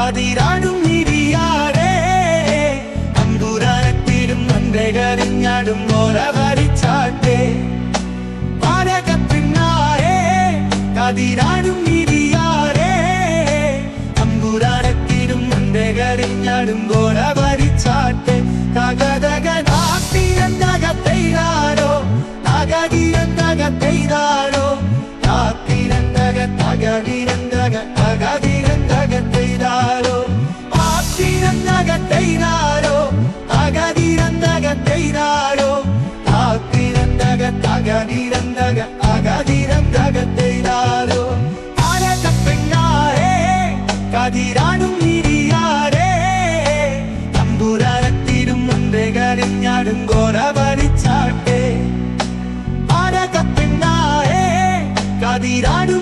കാതിരാടും നിരിയാരേ തമ്പുരാനത്തിലും മന്ത്രകരിഞ്ഞാടും ഓരവരിച്ചാട്ടേ പാരകപ്പിന്നാരേ കാതിരാടും നിരിയാരേ തമ്പുരാനത്തിലും മന്ത്രകരിഞ്ഞാടും ഓരവരിച്ചാട്ടേ കഗതകനാത്തിരന്തകത്തെയ്താരോ തകതിരന്തകത്തെയ്താരോ താത്തിരന്തക തകതിരന്തക തകതിരന്തകത്തെയ്താരോ താത്തിരന്തകത്തെയ്താരോ തകതിരന്തകത്തെയ്താരോ താത്തിരന്തക തകതിരന്തക തകതിരന്തകത്തെയ്താരോ പാരകപ്പെണ്ണാരേ കതിരാടും നിരിയാരേ തമ്പുരാനത്തിലും മന്ത്രകരിഞ്ഞാടും ഘോരവരിച്ചാട്ടേ പാരകപ്പെണ്ണാരേ കതിരാടും